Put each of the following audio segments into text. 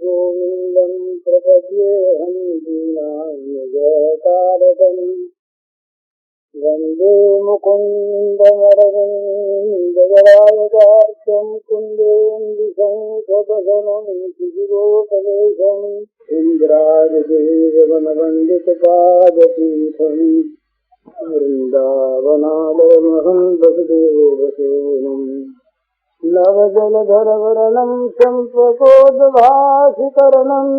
गोविन्दं प्रपद्येऽहं दीनान्यजतारकम् वन्दे मुकुन्दमरविन्ददलायतार्क्यं कुन्देन्दुशङ्खपदनं शिशिरोपवेशम् इन्द्रादिदेववनवन्दितपादपीठम् वृन्दावनालयमहं वसुदेवसूनुम् नवजलधरवर्णं चम्पकोद्भासिकरणम्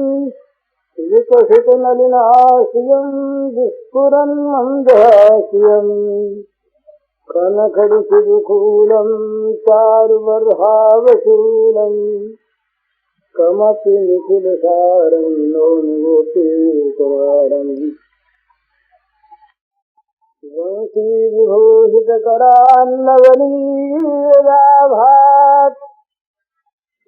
विकसितनलिनाशियं विस्फुरन् मन्दहास्यम् कनखडिशिरुकूलं चारुबर्हावशूलम् कमपि निखिलसारं नौनिगोपीकवारम् वंशीविभूषितकरान्नवनीराभात्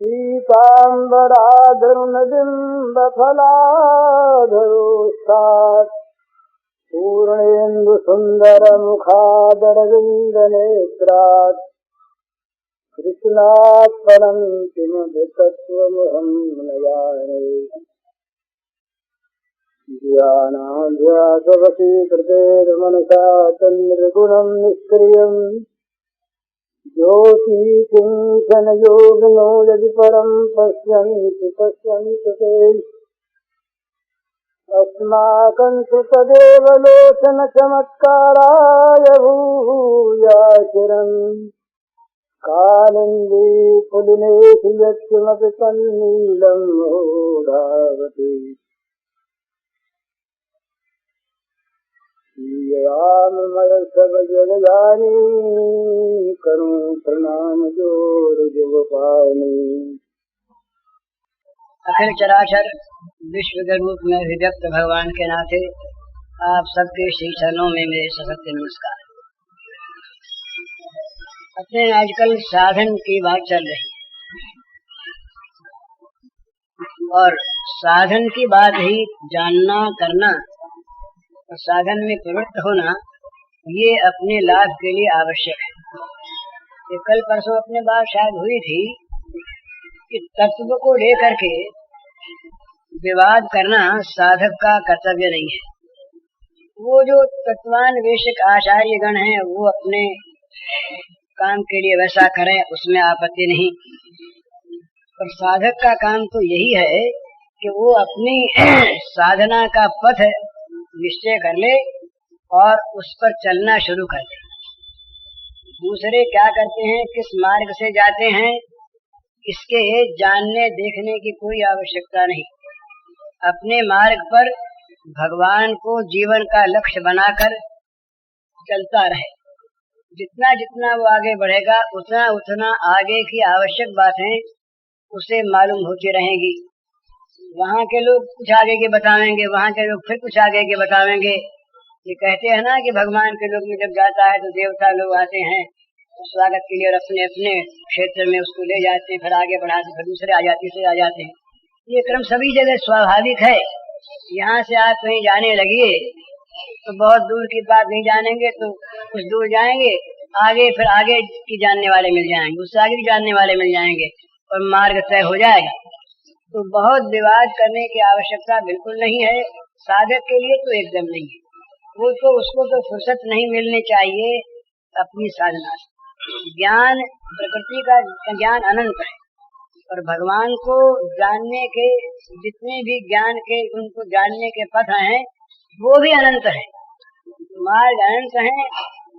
पीताम्बराधरुणबिम्बफलाधरोस्तात् पूर्णेन्दुसुन्दरमुखादरविन्दनेत्रात् कृष्णात् परं किमपि तत्त्वमहं न जाने ध्यानाभ्यासवशीकृतेर्मनसा तन्निर्गुणं निष्क्रियम् ज्योतिकिंचनयोगिनो यदि परं पश्यन्ति ते अस्माकं तु तदेव लोचनचमत्काराय भूयाचिरम् कालिन्दी पुलिनेषु यत्किमपि तन्नीलं मूढावति सब जगदानी करूं प्रणाम जोर जगपानी। अखिल चराचर विश्व के रूप में अभिव्यक्त भगवान के नाते आप सबके श्री चरणों में मेरे सशक्त नमस्कार। अपने आजकल साधन की बात चल रही है और साधन की बात ही जानना करना और साधन में प्रवृत्त होना ये अपने लाभ के लिए आवश्यक है। ये कल परसों अपने बात शायद हुई थी कि तत्व को लेकर के विवाद करना साधक का कर्तव्य नहीं है। वो जो तत्वान्वेषक आचार्यगण हैं वो अपने काम के लिए वैसा करें, उसमें आपत्ति नहीं। पर साधक का काम तो यही है कि वो अपनी साधना का पथ निश्चय कर ले और उस पर चलना शुरू कर दे। दूसरे क्या करते हैं, किस मार्ग से जाते हैं, इसके जानने देखने की कोई आवश्यकता नहीं। अपने मार्ग पर भगवान को जीवन का लक्ष्य बनाकर चलता रहे। जितना जितना वो आगे बढ़ेगा उतना उतना आगे की आवश्यक बातें उसे मालूम होती रहेंगी। वहाँ के लोग कुछ आगे के बतावेंगे, वहाँ के लोग फिर कुछ आगे के बतावेंगे। ये कहते हैं ना कि भगवान के लोग में जब जाता है तो देवता लोग आते हैं तो स्वागत के लिए और अपने अपने क्षेत्र में उसको ले जाते हैं, फिर आगे बढ़ाते, फिर दूसरे आ जाते, तीसरे आ जाते हैं। ये क्रम सभी जगह स्वाभाविक है। यहाँ से आप कहीं जाने लगिए तो बहुत दूर की बात नहीं जानेंगे तो कुछ दूर जाएंगे, आगे फिर आगे की जानने वाले मिल जाएंगे, उससे आगे भी जानने वाले मिल जाएंगे और मार्ग तय हो जाएगा। तो बहुत विवाद करने की आवश्यकता बिल्कुल नहीं है। साधक के लिए तो एकदम नहीं है। वो तो उसको तो फुर्सत नहीं मिलनी चाहिए अपनी साधना से। ज्ञान, प्रकृति का ज्ञान अनंत है और भगवान को जानने के जितने भी ज्ञान के उनको जानने के पथ हैं वो भी अनंत है। मार्ग अनंत है,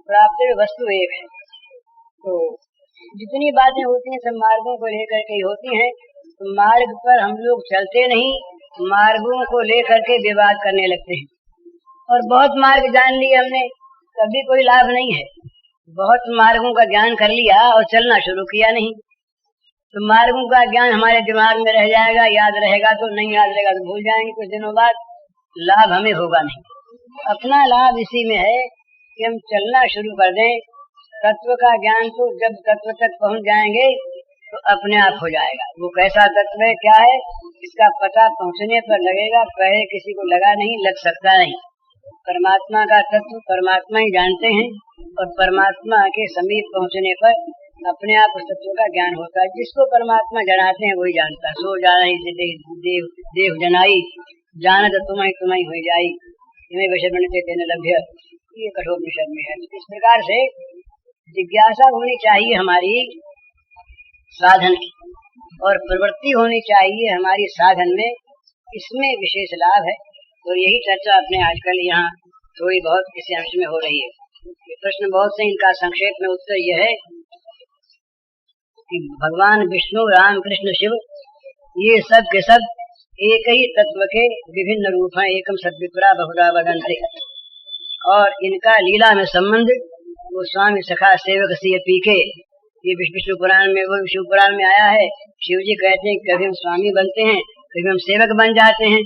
प्राप्त वस्तु एक है। तो जितनी बातें होती हैं सब मार्गों को लेकर के होती हैं। तो मार्ग पर हम लोग चलते नहीं, मार्गों को लेकर के विवाद करने लगते हैं। और बहुत मार्ग जान लिए हमने, कभी कोई लाभ नहीं है। बहुत मार्गों का ज्ञान कर लिया और चलना शुरू किया नहीं, तो मार्गों का ज्ञान हमारे दिमाग में रह जाएगा। याद रहेगा तो, नहीं याद रहेगा तो भूल जाएंगे कुछ दिनों बाद। लाभ हमें होगा नहीं। अपना लाभ इसी में है कि हम चलना शुरू कर दें। तत्व का ज्ञान तो जब तत्व तक पहुंच जाएंगे तो अपने आप हो जाएगा। वो कैसा तत्व है, क्या है, इसका पता पहुंचने पर लगेगा। पहले किसी को लगा नहीं, लग सकता नहीं। परमात्मा का तत्व परमात्मा ही जानते हैं और परमात्मा के समीप पहुंचने पर अपने आप उस तत्व का ज्ञान होता है। जिसको परमात्मा जनाते हैं वही जानता है। सो जाना ही देव जनाई, जानत तुम्हें हो जाई, इन्हें विषय बनते तेने लभ्य, ये कठोपनिषद में है। इस प्रकार से जिज्ञासा होनी चाहिए हमारी साधन की, और प्रवृत्ति होनी चाहिए हमारी साधन में, इसमें विशेष लाभ है। तो यही चर्चा अपने आजकल यहाँ थोड़ी बहुत इस अंश में हो रही है। प्रश्न बहुत से, इनका संक्षेप में उत्तर यह है कि भगवान विष्णु, राम, कृष्ण, शिव, ये सब के सब एक ही तत्व के विभिन्न रूप हैं। एकम सद्विप्रा बहुधा वदन्ते। और इनका लीला में संबंध वो स्वामी सखा सेवक सिय पीके, ये विष्णु पुराण में, वो शिव पुराण में आया है। शिव जी कहते हैं कभी हम स्वामी बनते हैं, कभी हम सेवक बन जाते हैं,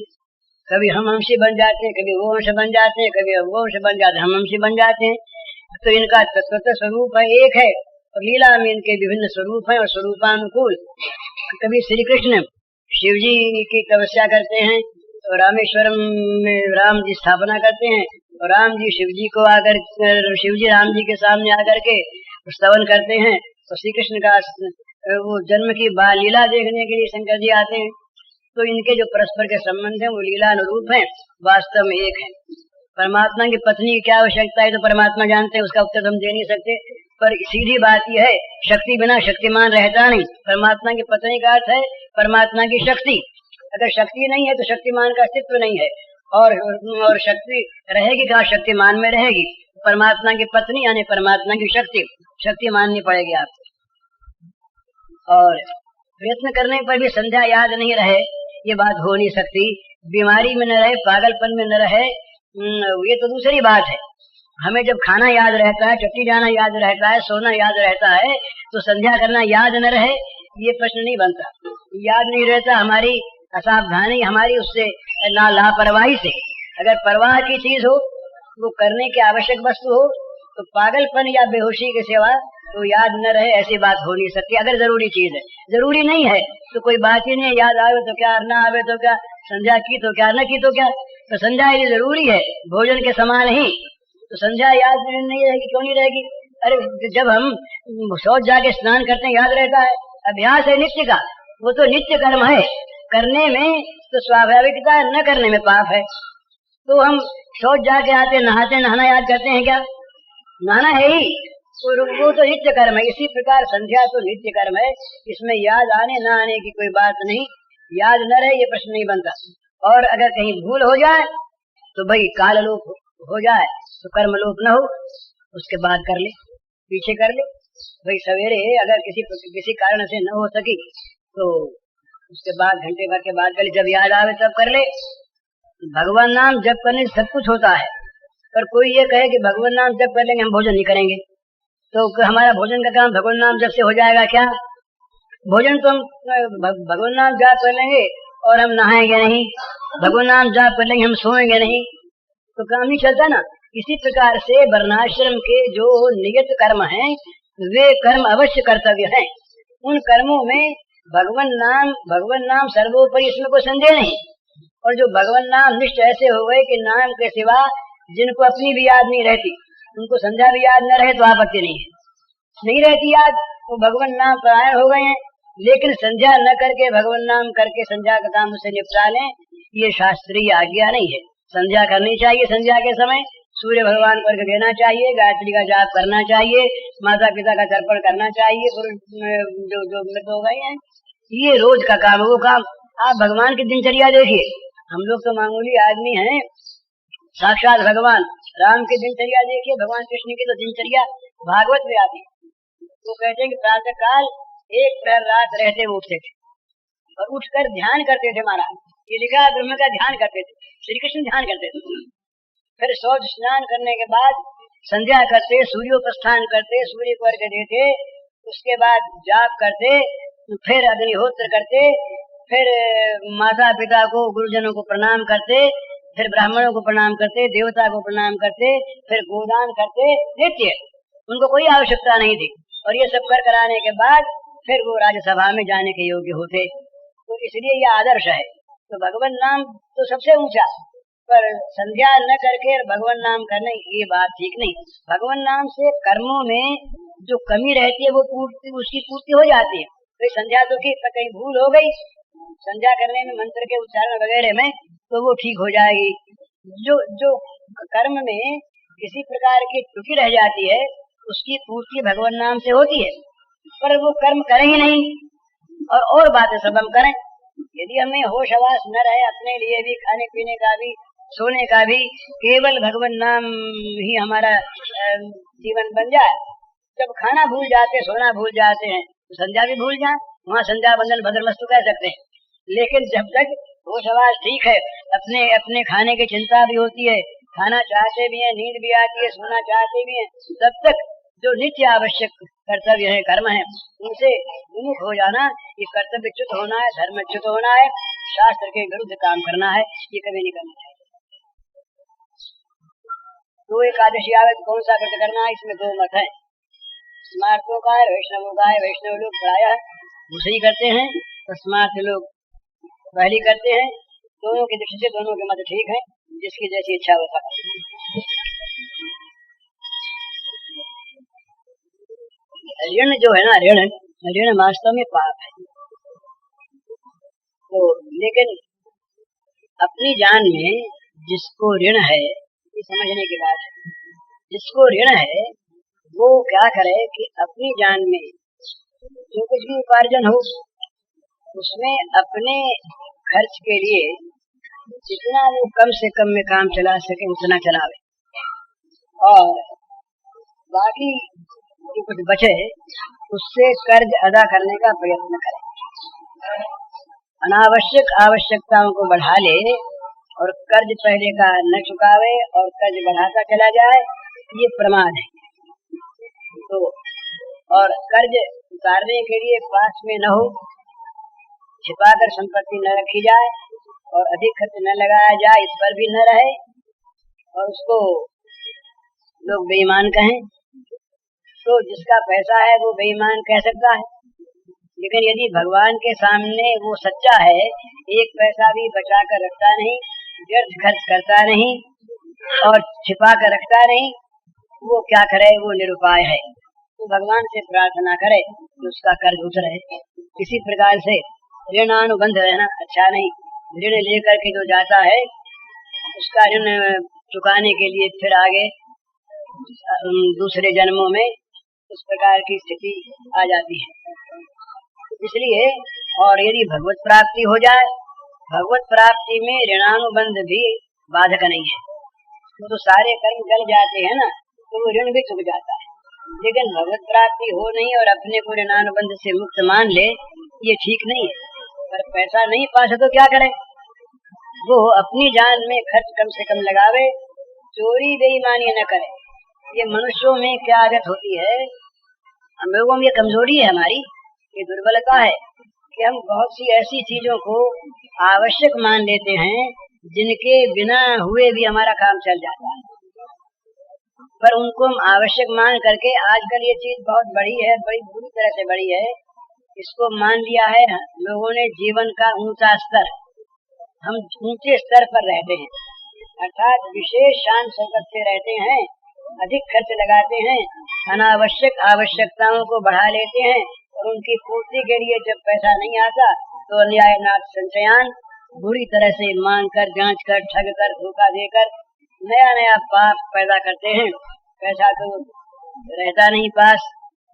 कभी हम वंशी बन जाते हैं, कभी वो वंश बन जाते हैं, कभी वो वंश बन जाते हैं, हम वंशी बन जाते हैं। तो इनका तत्वतः स्वरूप है एक है, और लीला में इनके विभिन्न स्वरूप हैं और स्वरूपानुकूल। कभी श्री कृष्ण शिव जी की तपस्या करते हैं, तो रामेश्वरम में राम जी स्थापना करते हैं, और राम जी शिव जी को आकर, शिव जी राम जी के सामने आकर के स्तवन करते हैं। तो श्री कृष्ण का वो जन्म की बाल लीला देखने के लिए शंकर जी आते हैं। तो इनके जो परस्पर के संबंध हैं वो लीला अनुरूप हैं, वास्तव में एक है। परमात्मा की पत्नी की क्या आवश्यकता है तो परमात्मा जानते हैं, उसका उत्तर हम दे नहीं सकते। पर सीधी बात यह है, शक्ति बिना शक्तिमान रहता नहीं। परमात्मा की पत्नी का अर्थ है परमात्मा की शक्ति। अगर शक्ति नहीं है तो शक्तिमान का अस्तित्व नहीं है, और शक्ति रहेगी कहाँ, शक्तिमान में रहेगी। परमात्मा की पत्नी यानी परमात्मा की शक्ति माननी पड़ेगी आपको। और प्रयत्न करने पर भी संध्या याद नहीं रहे, ये बात हो नहीं सकती। बीमारी में न रहे, पागलपन में न रहे, ये तो दूसरी बात है। हमें जब खाना याद रहता है, टट्टी जाना याद रहता है, सोना याद रहता है, तो संध्या करना याद न रहे, ये प्रश्न नहीं बनता। याद नहीं रहता हमारी असावधानी, हमारी उससे लापरवाही से। अगर परवाह की चीज हो, वो करने की आवश्यक वस्तु हो, तो पागलपन या बेहोशी के सिवा तो याद न रहे, ऐसी बात हो नहीं सकती। अगर जरूरी चीज है, जरूरी नहीं है तो कोई बात ही नहीं। याद आवे तो क्या, न आवे तो क्या, संध्या की तो क्या, न की तो क्या। तो संध्या यदि जरूरी है भोजन के समान ही, तो संध्या याद नहीं रहेगी, क्यों नहीं रहेगी। अरे जब हम शौच जाके स्नान करते हैं याद रहता है, अभ्यास है नित्य का, वो तो नित्य कर्म है। करने में तो स्वाभाविकता है, न करने में पाप है। तो हम शौच जाके आते, नहाते, नहाना याद करते हैं क्या, नहाना है ही, वो तो नित्य कर्म है। इसी प्रकार संध्या तो नित्य कर्म है, इसमें याद आने न आने की कोई बात नहीं। याद न रहे ये प्रश्न नहीं बनता। और अगर कहीं भूल हो जाए तो भाई काल लोप हो जाए तो कर्म लोप न हो, उसके बाद कर ले, पीछे कर ले। भाई सवेरे अगर किसी कारण से न हो सकी तो उसके बाद घंटे भर के बाद कर ले, जब याद आवे तब कर ले। भगवान नाम जप करने से सब कुछ होता है। पर कोई ये कहे कि भगवान नाम जप कर लेंगे हम भोजन नहीं करेंगे, तो हमारा भोजन का काम भगवान नाम जप से हो जाएगा क्या। भोजन तो हम भगवान नाम जाप कर लेंगे और हम नहाएंगे नहीं, भगवान नाम जाप कर लेंगे हम सोएंगे नहीं, तो काम नहीं चलता ना। इसी प्रकार से वर्णाश्रम के जो नियत कर्म हैं वे कर्म अवश्य कर्तव्य हैं। उन कर्मों में भगवान नाम सर्वोपरि, इसमें कोई संदेह नहीं। और जो भगवान नाम निष्ठ ऐसे हो गए कि नाम के सिवा जिनको अपनी भी याद नहीं रहती, उनको संध्या भी याद न रहे तो आपत्ति नहीं है, नहीं रहती याद, वो भगवान नाम परायण हो गए हैं। लेकिन संध्या न करके भगवान नाम करके संध्या का काम उससे निपटा लें, ये शास्त्रीय आज्ञा नहीं है। संध्या करनी चाहिए, संध्या के समय सूर्य भगवान को अर्घ्य देना चाहिए, गायत्री का जाप करना चाहिए, माता पिता का तर्पण करना चाहिए, जो मृत हो गए हैं, ये रोज का काम है। वो काम आप भगवान की दिनचर्या देखिए, हम लोग तो मामूली आदमी हैं, साक्षात भगवान राम की दिनचर्या देखिए, भगवान कृष्ण की तो दिनचर्या भागवत में आती। वो कहते हैं कि प्रातः काल एक प्रहर रात रहते उठते थे और उठकर ध्यान करते थे। महाराज ये लिखा ब्रह्म का ध्यान करते थे, श्री कृष्ण ध्यान करते थे। फिर शौच स्नान करने के बाद संध्या करते, सूर्योपस्थान करते, सूर्य को अर्घ्य देते, उसके बाद जाप करते, फिर अग्निहोत्र करते, फिर माता पिता को गुरुजनों को प्रणाम करते, फिर ब्राह्मणों को प्रणाम करते, देवता को प्रणाम करते, फिर गोदान करते। नित्य उनको कोई आवश्यकता नहीं थी। और ये सब कर कराने के बाद फिर वो राज्यसभा में जाने के योग्य होते। तो इसलिए ये आदर्श है। तो भगवान नाम तो सबसे ऊंचा, पर संध्या न करके भगवान नाम करने ये बात ठीक नहीं। भगवान नाम से कर्मों में जो कमी रहती है वो उसकी पूर्ति हो जाती है। तो संध्या तो की कहीं भूल हो गई संध्या करने में मंत्र के उच्चारण वगैरह में तो वो ठीक हो जाएगी। जो जो कर्म में किसी प्रकार की त्रुटि रह जाती है उसकी पूर्ति भगवान नाम से होती है, पर वो कर्म करें ही नहीं और बातें सब हम करें। यदि हमें होश हवास न रहे अपने लिए भी, खाने पीने का भी, सोने का भी, केवल भगवान नाम ही हमारा जीवन बन जाए, जब खाना भूल जाते सोना भूल जाते हैं तो संध्या भी भूल जाए, वहाँ संध्या बंधन भद्रमस्तु कह सकते हैं। लेकिन जब तक होश हवास ठीक है, अपने अपने खाने की चिंता भी होती है, खाना चाहते भी हैं, नींद भी आती है, सोना चाहते भी हैं, तब तक जो नित्य आवश्यक कर्तव्य है, कर्म है, उनसे विमुख हो जाना, ये कर्तव्यच्युत होना है, धर्मच्युत होना है, शास्त्र के विरुद्ध काम करना है, ये कभी नहीं करना चाहिए। तो एकादशी आवे तो कौन सा व्रत करना है, इसमें दो मत है, स्मार्तों का है, वैष्णवों का है। वैष्णव लोग प्रायः दूसरी करते हैं, तो स्मार्त लोग पहली करते हैं। दोनों की दृष्टि से दोनों के मत ठीक है, जिसकी जैसी इच्छा होता है। ऋण जो है ना, ऋण वास्तव में पाप है। तो लेकिन अपनी जान में जिसको ऋण है, ये समझने की बात है, जिसको ऋण है वो क्या करे कि अपनी जान में जो कुछ भी उपार्जन हो उसमें अपने खर्च के लिए जितना वो कम से कम में काम चला सके उतना चलावे, और बाकी जो कुछ बचे उससे कर्ज अदा करने का प्रयत्न करे। अनावश्यक आवश्यकताओं को बढ़ा ले और कर्ज पहले का न चुकावे और कर्ज बढ़ाता चला जाए, ये प्रमाद है। तो और कर्ज उतारने के लिए पास में न हो, छिपाकर संपत्ति न रखी जाए और अधिक खर्च न लगाया जाए, इस पर भी न रहे और उसको लोग बेईमान कहें तो जिसका पैसा है वो बेईमान कह सकता है। लेकिन यदि भगवान के सामने वो सच्चा है, एक पैसा भी बचा कर रखता नहीं, व्यर्थ खर्च करता नहीं और छिपा कर रखता नहीं, वो क्या करे, वो निरुपाय है। तो भगवान से प्रार्थना करे कि उसका कर्ज उतरे। किसी प्रकार से ऋणानुबंध रहना अच्छा नहीं। ऋण लेकर के जो जाता है उसका ऋण चुकाने के लिए फिर आगे दूसरे जन्मों में इस प्रकार की स्थिति आ जाती है। इसलिए और यदि भगवत प्राप्ति हो जाए, भगवत प्राप्ति में ऋणानुबंध भी बाधक नहीं है। तो सारे कर्म गल जाते हैं ना, तो वो ऋण भी चुक जाता है। लेकिन भगवत प्राप्ति हो नहीं और अपने को ऋणानुबंध से मुक्त मान ले, ये ठीक नहीं है। पर पैसा नहीं पास तो क्या करे, वो अपनी जान में खर्च कम से कम लगावे, चोरी बेईमानी न करे। ये मनुष्यों में क्या आदत होती है, हम लोगों में ये कमजोरी है हमारी, ये दुर्बलता है कि हम बहुत सी ऐसी चीजों को आवश्यक मान लेते हैं जिनके बिना हुए भी हमारा काम चल जाता है, पर उनको हम आवश्यक मान करके, आजकल ये चीज बहुत बड़ी है, बड़ी बुरी तरह से बड़ी है, इसको मान लिया है लोगों ने जीवन का ऊंचा स्तर। हम ऊंचे स्तर पर रहते हैं, अर्थात विशेष शान शौकत से रहते हैं, अधिक खर्च लगाते हैं, अनावश्यक आवश्यकताओं को बढ़ा लेते हैं और उनकी पूर्ति के लिए जब पैसा नहीं आता तो अन्यायनाथ संचयान बुरी तरह से मांग कर, जांच कर, ठग कर, धोखा देकर नया नया पाप पैदा करते हैं। पैसा तो रहता नहीं पास,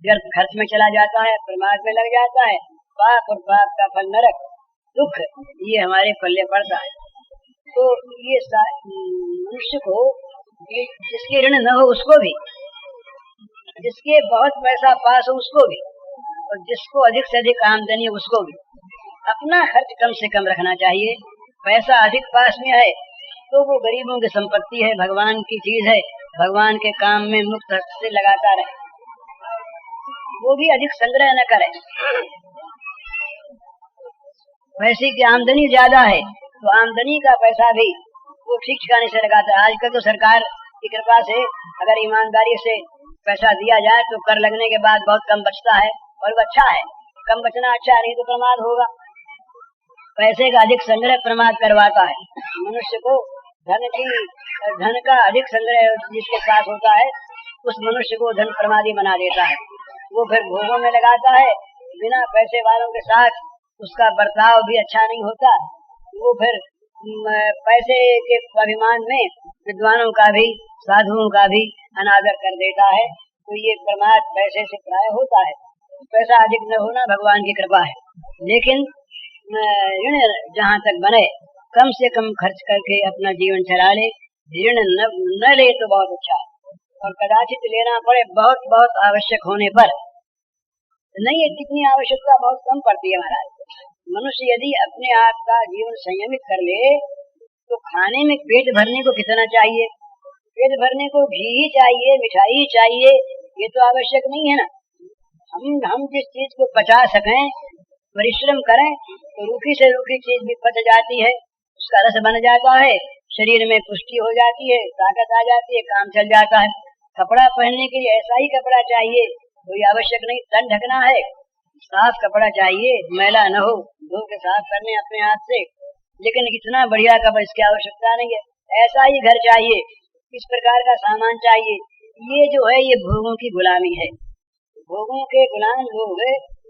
व्यर्थ खर्च में चला जाता है, प्रमाद में लग जाता है, पाप और पाप का फल नरक, दुख, ये हमारे पल्ले पड़ता है। तो ये मनुष्य को जिसके ऋण न हो उसको भी, जिसके बहुत पैसा पास हो उसको भी, और जिसको अधिक से अधिक आमदनी उसको भी अपना खर्च कम से कम रखना चाहिए। पैसा अधिक पास में है तो वो गरीबों की संपत्ति है, भगवान की चीज है, भगवान के काम में मुक्त हस्त से लगाता रहे, वो भी अधिक संग्रह न करे। पैसे की आमदनी ज्यादा है तो आमदनी का पैसा भी वो ठीक ठिकाने से लगाता है। आजकल तो सरकार की कृपा से अगर ईमानदारी से पैसा दिया जाए तो कर लगने के बाद बहुत कम बचता है, और वो अच्छा है, कम बचना अच्छा, नहीं तो प्रमाद होगा। पैसे का अधिक संग्रह प्रमाद करवाता है मनुष्य को। धन का अधिक संग्रह जिसके पास होता है उस मनुष्य को धन प्रमादी बना देता है। वो फिर भोगों में लगाता है। बिना पैसे वालों के साथ उसका बर्ताव भी अच्छा नहीं होता। वो फिर पैसे के अभिमान में विद्वानों का भी साधुओं का भी अनादर कर देता है। तो ये प्रमाद पैसे से प्राय होता है। पैसा अधिक न होना भगवान की कृपा है, लेकिन ऋण जहाँ तक बने कम से कम खर्च करके अपना जीवन चला ले। ऋण न ले तो बहुत अच्छा है, और कदाचित लेना पड़े बहुत बहुत आवश्यक होने पर। नहीं है कितनी आवश्यकता बहुत कम पड़ती है महाराज। मनुष्य यदि अपने आप का जीवन संयमित कर ले तो खाने में पेट भरने को कितना चाहिए? पेट भरने को घी ही चाहिए, मिठाई ही चाहिए, ये तो आवश्यक नहीं है ना। हम जिस चीज को पचा सकें, परिश्रम करें तो रूखी से रूखी चीज भी पच जाती है, उसका रस बन जाता है, शरीर में पुष्टि हो जाती है, ताकत आ जाती है, काम चल जाता है। कपड़ा पहनने के लिए ऐसा ही कपड़ा चाहिए, कोई आवश्यक नहीं तन ढकना है, साफ कपड़ा चाहिए, मैला न हो, धो के साफ करने अपने हाथ से। लेकिन इतना बढ़िया कपड़ा इसकी आवश्यकता नहीं है। ऐसा ही घर चाहिए, इस प्रकार का सामान चाहिए। ये जो है ये भोगों की गुलामी है। भोगों के गुलाम लोग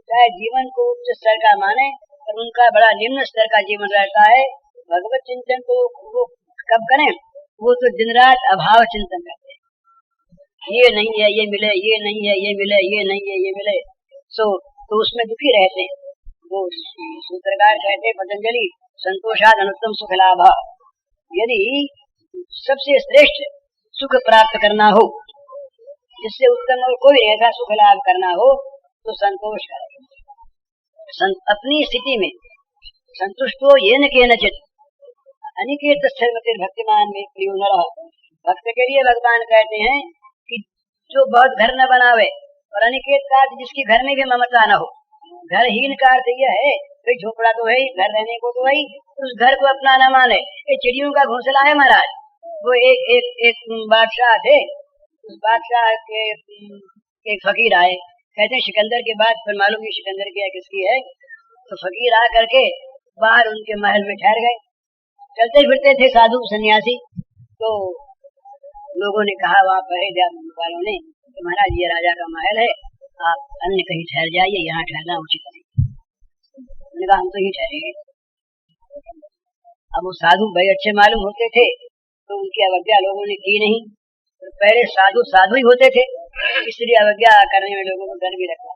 चाहे जीवन को उच्च स्तर का माने और उनका बड़ा निम्न स्तर का जीवन रहता है। भगवत चिंतन तो वो कब करें? वो तो दिन रात अभाव चिंतन करते हैं। ये नहीं है ये मिले, ये नहीं है ये मिले, ये नहीं है ये मिले, तो उसमें दुखी रहते हैं। वो सूत्रकार कहते पतंजलि, संतोषाद अनुत्तम सुख लाभ। यदि सबसे श्रेष्ठ सुख प्राप्त करना हो, जिससे उत्तम और कोई ऐसा सुख लाभ करना हो, तो संतोष करें। अपनी स्थिति में संतुष्ट हो, ये न केनचित अनिकेत सर्वतिर भक्तिमान में प्रियो नरः। भक्त के लिए भगवान कहते हैं कि जो बहुत घर न बनावे, और अनिकेत का अर्थ जिसकी घर में भी ममता न हो। घरहीन का अर्थ यह है भाई झोपड़ा तो है ही, घर रहने को तो है ही, उस घर को अपना न माने। ये चिड़ियों का घोंसला है महाराज। वो एक बादशाह थे, उस बादशाह के एक फकीर आए, कहते हैं सिकंदर के बाद फिर मालूम नहीं सिकंदर की किसकी है। तो फकीर आ करके बाहर उनके महल में ठहर गए। चलते फिरते थे साधु सन्यासी, तो लोगों ने कहा वहाँ पहरे वालों ने, तो महाराज ये राजा का महल है, आप अन्य कहीं ठहर जाइए, यहाँ ठहरना उचित नहीं। उन्होंने कहा हम तो ही ठहरेंगे। अब वो साधु भाई अच्छे मालूम होते थे, तो उनकी अवज्ञा लोगों ने की नहीं। तो पहले साधु ही होते थे, इसलिए अवज्ञा करने में लोगों को डर भी लगता।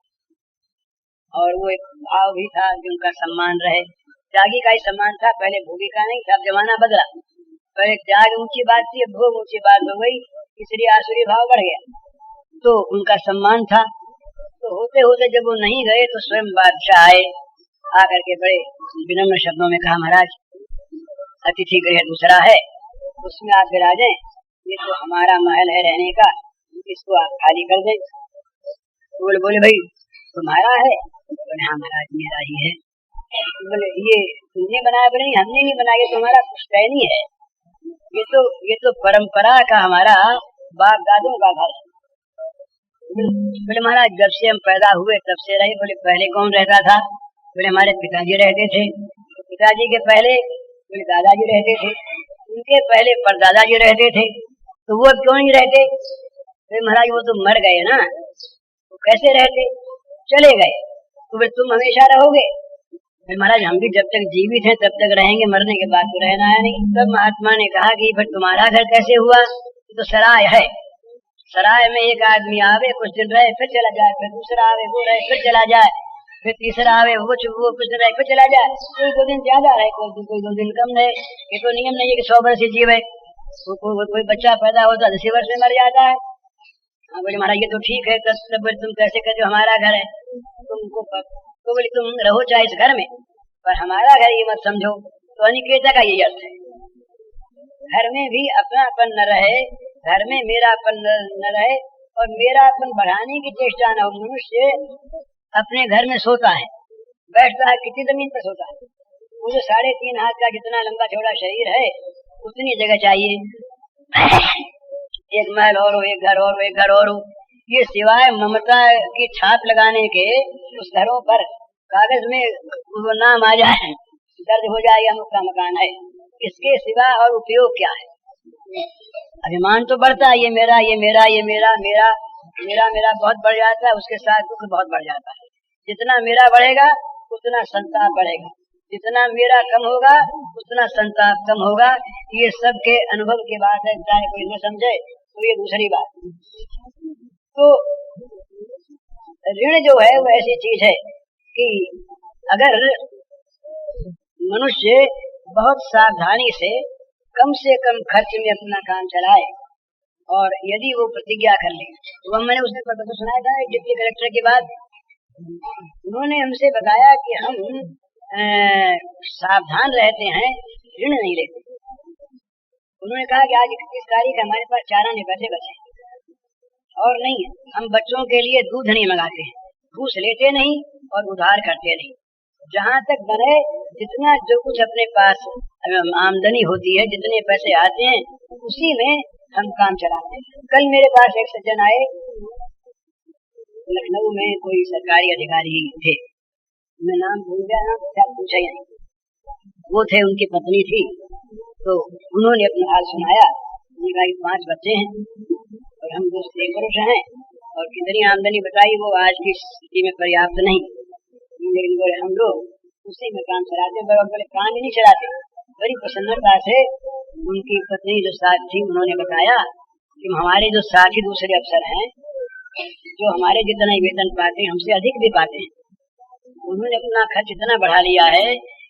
और वो एक भाव भी था कि उनका सम्मान रहे। त्यागी का ही सम्मान था, पहले भोगी का नहीं था। जमाना बदला, पहले त्याग ऊंची बात थी, भोग ऊंची बात हो गई, इसलिए आसुरी भाव बढ़ गया। तो उनका सम्मान था। तो होते होते जब वो नहीं गए तो स्वयं बादशाह आए, आकर के बड़े विनम्र शब्दों में कहा महाराज अतिथि गृह दूसरा है, उसमें आप विराजें, ये तो हमारा महल है रहने का, इसको आप खाली कर दें। बोले भाई तुम्हारा है? बोले हाँ महाराज मेरा ही है। बोले ये तुमने बनाया? बोले नहीं हमने नहीं बनाया, तुम्हारा पुश्तैनी है, ये तो परंपरा का हमारा बाप दादों का घर है। बोले महाराज जब से हम पैदा हुए तब से रहे। बोले पहले कौन रहता था? बोले हमारे पिताजी रहते थे, पिताजी के पहले बोले दादाजी रहते थे, उनके पहले परदादाजी रहते थे, तो वो क्यों नहीं रहते? बोले महाराज वो तो मर गए ना, वो कैसे रहते? चले गए। तो बोले तुम हमेशा रहोगे? बोले महाराज हम भी जब तक जीवित हैं तब तक रहेंगे, मरने के बाद तो रहना है नहीं। तब महात्मा ने कहा कि फिर तुम्हारा घर कैसे हुआ? तो सराय है, सराय में एक आदमी आवे, कुछ दिन रहे फिर चला जाए, फिर दूसरा आवे वो रहे फिर चला जाए, फिर तीसरा आवे वो कुछ दिन रहे फिर चला जाए। कोई 2 दिन ज्यादा रहे, कोई 2 दिन कम रहे। ये तो नियम नहीं है कि 100 वर्ष ही जीवे। कोई बच्चा पैदा होता 10 वर्ष में मर जाता है। हाँ बोले महाराज ये तो ठीक है, तब तुम कैसे कहते हो हमारा घर है? तुमको तो बोले तुम रहो चाहे इस घर में, पर हमारा घर ये मत समझो। तो अनिकेता का यही अर्थ है, घर में भी अपनापन न रहे, घर में मेरापन न रहे, और मेरापन बढ़ाने की चेष्टा न हो। मनुष्य अपने घर में सोता है, बैठता है, कितनी जमीन पर सोता है? वो जो 3.5 हाथ का जितना लंबा चौड़ा शरीर है उतनी जगह चाहिए। एक महल और हो, एक घर और हो, एक घर और हो। ये सिवाय ममता की छाप लगाने के उस घरों पर कागज में वो नाम आ जाए, दर्ज हो जाए अमुक का मकान है, इसके सिवा और उपयोग क्या है? अभिमान तो बढ़ता है, ये मेरा ये मेरा ये मेरा मेरा, मेरा मेरा बहुत बढ़ जाता है, उसके साथ दुख बहुत बढ़ जाता है। जितना मेरा बढ़ेगा उतना संताप बढ़ेगा, जितना मेरा कम होगा उतना संताप कम होगा। ये सबके अनुभव की बात है, चाहे कोई न समझे तो ये दूसरी बात। तो ऋण जो है वो ऐसी चीज है कि अगर मनुष्य बहुत सावधानी से कम खर्च में अपना काम चलाए और यदि वो प्रतिज्ञा कर ले, तो मैंने उसने पता सुनाया था डिप्टी कलेक्टर की बात। उन्होंने हमसे बताया कि हम सावधान रहते हैं, ऋण नहीं लेते। उन्होंने कहा कि आज 31 तारीख हमारे पास 4 आने पैसे बचे और नहीं है, हम बच्चों के लिए दूध नहीं मंगाते हैं, घूस लेते नहीं और उधार करते नहीं। जहाँ तक बने जितना जो कुछ अपने पास आमदनी होती है, जितने पैसे आते हैं उसी में हम काम चलाते हैं। कल मेरे पास एक सज्जन आए, लखनऊ में कोई सरकारी अधिकारी थे, मैं नाम भूल गया ना, शायद पूछा ही नहीं। वो थे, उनकी पत्नी थी, तो उन्होंने अपना हाल सुनाया। उन्होंने कहा कि 5 बच्चे हैं और हम 2 स्त्री पुरुष हैं और कितनी आमदनी बताई वो आज की स्थिति में पर्याप्त नहीं, लेकिन बोले हम लोग उसी में काम चलाते, बड़े काम ही नहीं चलाते। बड़ी प्रसन्नता से उनकी पत्नी जो साथ थी उन्होंने बताया कि हमारे जो साथी दूसरे अफसर हैं जो हमारे जितना वेतन पाते हैं हमसे अधिक भी पाते हैं, उन्होंने अपना खर्च इतना बढ़ा लिया है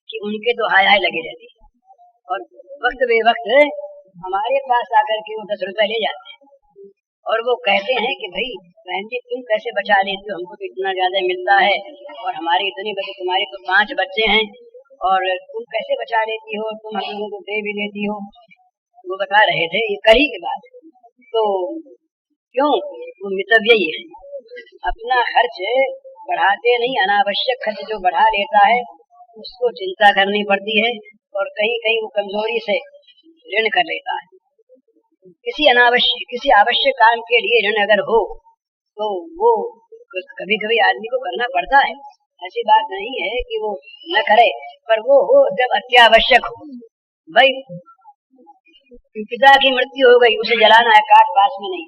कि उनके तो हाय हाय लगे रहती है और वक्त बे वक्त हमारे पास आकर के वो 10 रुपए ले जाते हैं और वो कहते हैं कि भाई बहन जी तुम कैसे बचा लेती हो, हमको तो इतना ज्यादा मिलता है और हमारे इतने बच्चे, तुम्हारे तो 5 बच्चे हैं और तुम कैसे बचा लेती हो, तुम हम लोगों को दे भी लेती हो। वो बता रहे थे, ये कल ही की बात है। तो क्यों, वो मितव्य यही है, अपना खर्च बढ़ाते नहीं, अनावश्यक खर्च जो बढ़ा लेता है उसको चिंता करनी पड़ती है और कहीं कहीं वो कमजोरी से ऋण कर लेता है। किसी आवश्यक काम के लिए ऋण अगर हो तो वो कभी कभी आदमी को करना पड़ता है, ऐसी बात नहीं है कि वो न करे, पर वो हो जब अत्यावश्यक हो। भाई पिता की मृत्यु हो गई, उसे जलाना है, काट पास में नहीं,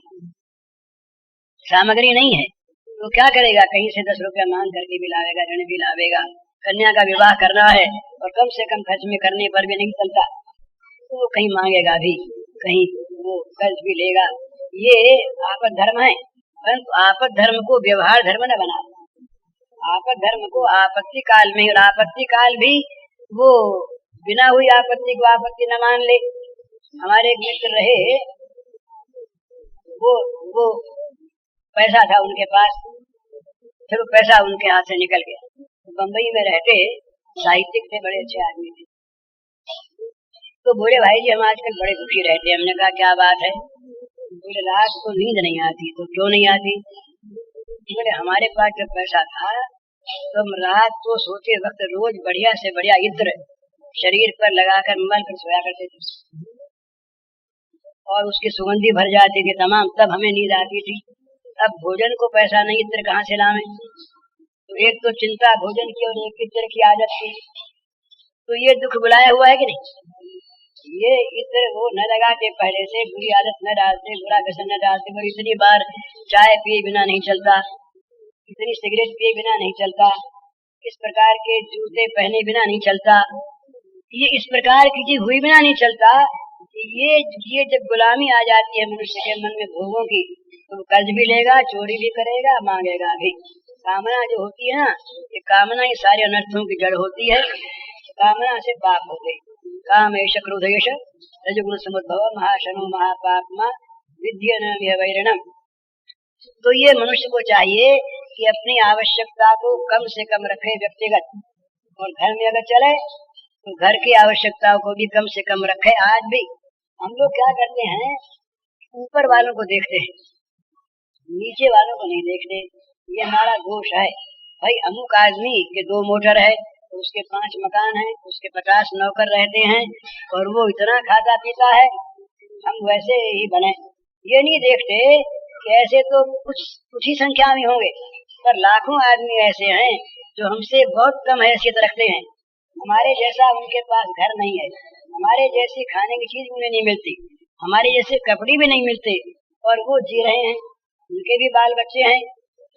सामग्री नहीं है, तो क्या करेगा, कहीं से 10 रुपया मांग करके भी लावेगा, ऋण भी लावेगा। कन्या का विवाह करना है और कम से कम खर्च में करने पर भी नहीं चलता, तो कहीं मांगेगा भी, कहीं वो कर्ज भी लेगा। ये आपद धर्म है, परंतु आपद धर्म को व्यवहार धर्म न बना। आपद धर्म को आपत्ति काल में, और आपत्ति काल भी वो बिना हुई आपत्ति को आपत्ति न मान ले। हमारे एक मित्र रहे, वो पैसा था उनके पास, फिर वो पैसा उनके हाथ से निकल गया। बम्बई में रहते, साहित्यिक थे, बड़े अच्छे आदमी थे। तो बोले भाई जी हम आजकल बड़े दुखी रहते हैं। हमने कहा क्या बात है? बोले रात को नींद नहीं आती। तो क्यों नहीं आती? बोले हमारे पास जब पैसा था तो हम रात को सोते वक्त रोज बढ़िया से बढ़िया इत्र शरीर पर लगाकर मल कर सोया करते थे और उसकी सुगंधी भर जाती थी तमाम, तब हमें नींद आती थी। अब भोजन को पैसा नहीं, इत्र कहाँ से लावें? तो एक तो चिंता भोजन की और एक इत्र की आदत थी। तो ये दुख बुलाया हुआ है कि नहीं? ये इत्र वो न लगाते, पहले से बुरी आदत न डालते, बुरा व्यसन न डालते, पर इतनी बार चाय पिए बिना नहीं चलता, इतनी सिगरेट पिए बिना नहीं चलता, इस प्रकार के जूते पहने बिना नहीं चलता, ये इस प्रकार की चीज हुई बिना नहीं चलता। ये जब गुलामी आ जाती है मनुष्य के मन में भोगों की, तो कर्ज भी लेगा, चोरी भी करेगा, मांगेगा भी। कामना जो होती है ना, ये कामना ही सारे अनर्थों की जड़ होती है। कामना से पाप होते, कामेश क्रोधेश रजगुण समुद्भव महाशनो महापापमा विद्यन वैरणम। तो ये मनुष्य को चाहिए कि अपनी आवश्यकता को कम से कम रखे व्यक्तिगत, और घर में अगर चले तो घर की आवश्यकताओं को भी कम से कम रखे। आज भी हम लोग क्या करते हैं, ऊपर वालों को देखते हैं, नीचे वालों को नहीं देखते। ये हमारा दोष है। भाई अमुक आदमी के 2 मोटर है, तो उसके 5 मकान हैं, उसके 50 नौकर रहते हैं और वो इतना खाता पीता है, हम वैसे ही बने। ये नहीं देखते कि ऐसे तो कुछ ही संख्या में होंगे, पर लाखों आदमी ऐसे हैं जो हमसे बहुत कम हैसियत रखते हैं। हमारे जैसा उनके पास घर नहीं है, हमारे जैसी खाने की चीज उन्हें नहीं मिलती, हमारे जैसे कपड़े भी नहीं मिलते, और वो जी रहे हैं। उनके भी बाल बच्चे हैं,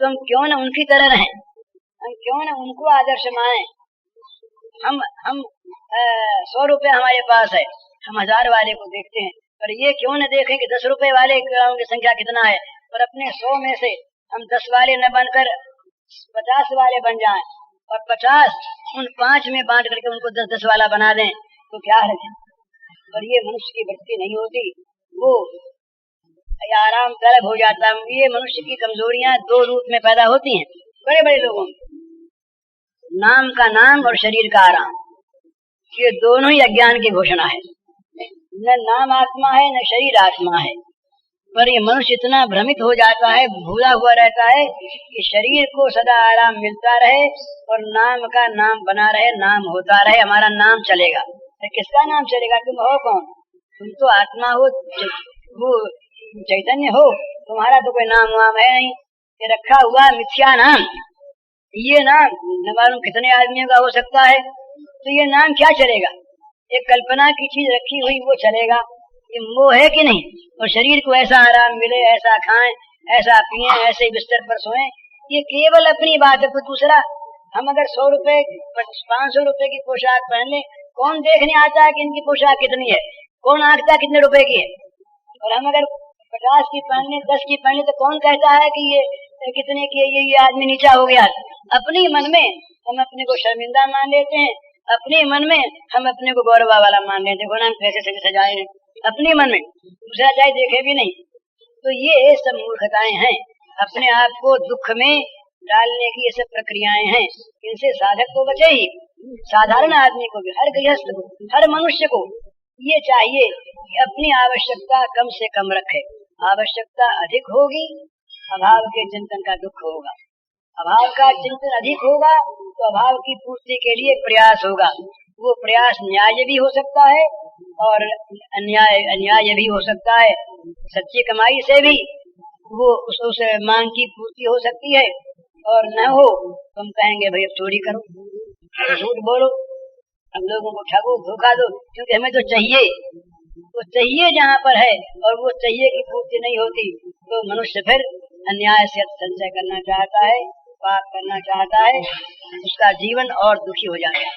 तो हम क्यों न उनकी तरह रहें, हम क्यों न उनको आदर्श माने। हम 100 रुपए हमारे पास है, हम 1000 वाले को देखते हैं, पर ये क्यों न देखें कि 10 रुपए वाले की संख्या कितना है, और अपने 100 में से हम 10 वाले न बनकर 50 वाले बन जाएं, और 50 उन 5 में बांट करके उनको 10-10 वाला बना दें, तो क्या रखें। पर ये मनुष्य की वृत्ति नहीं होती, वो आराम तलब हो जाता है। ये मनुष्य की कमजोरियां 2 रूप में पैदा होती हैं बड़े बड़े लोगों में, नाम का नाम और शरीर का आराम। ये दोनों ही अज्ञान की घोषणा है। न नाम आत्मा है न शरीर आत्मा है, पर ये मनुष्य इतना भ्रमित हो जाता है, भूला हुआ रहता है कि शरीर को सदा आराम मिलता रहे और नाम का नाम बना रहे, नाम होता रहे, हमारा नाम चलेगा। तो किसका नाम चलेगा? तुम हो कौन? तुम तो आत्मा हो, वो चैतन्य हो, तुम्हारा तो कोई नाम वाम है नहीं, ये रखा हुआ मिथ्या नाम। ये नाम न मालूम कितने आदमियों का हो सकता है, तो ये नाम क्या चलेगा? एक कल्पना की चीज रखी हुई वो चलेगा, ये मोह है कि नहीं? और शरीर को ऐसा आराम मिले, ऐसा खाएं, ऐसा पिए, ऐसे बिस्तर पर सोएं, ये केवल अपनी बात है। कुछ दूसरा, हम अगर 100 रुपए 500 रुपए की पोशाक पहन ले, कौन देखने आता है कि इनकी पोशाक कितनी है? कौन आंकता है कितने रुपए की है? और हम अगर 50 की पहन ले, 10 की पहन ले, तो कौन कहता है कि ये कितने की है, ये आदमी नीचा हो गया। अपने मन में हम अपने को शर्मिंदा मान लेते हैं, अपने मन में हम अपने को गौरवा वाला मान लेते हैं। देखो ना हम कैसे सजाए हैं अपने मन में, दूसरा चाहे देखे भी नहीं। तो ये सब मूर्खताएं हैं, अपने आप को दुख में डालने की ये सब प्रक्रियाएं हैं। इनसे साधक तो बचे ही, साधारण आदमी को भी, हर गृहस्थ को, हर मनुष्य को ये चाहिए कि अपनी आवश्यकता कम से कम रखे। आवश्यकता अधिक होगी, अभाव के चिंतन का दुख होगा। अभाव का चिंतन अधिक होगा तो अभाव की पूर्ति के लिए प्रयास होगा। वो प्रयास न्याय भी हो सकता है और अन्याय भी हो सकता है। सच्ची कमाई से भी वो उस मांग की पूर्ति हो सकती है, और न हो तो हम कहेंगे भाई अब चोरी करो, झूठ बोलो, हम लोगों को ठगो, धोखा दो, क्योंकि हमें तो चाहिए। वो चाहिए जहाँ पर है और वो चाहिए की पूर्ति नहीं होती, तो मनुष्य फिर अन्याय से संचय करना चाहता है, पाप करना चाहता है, उसका जीवन और दुखी हो जाता है।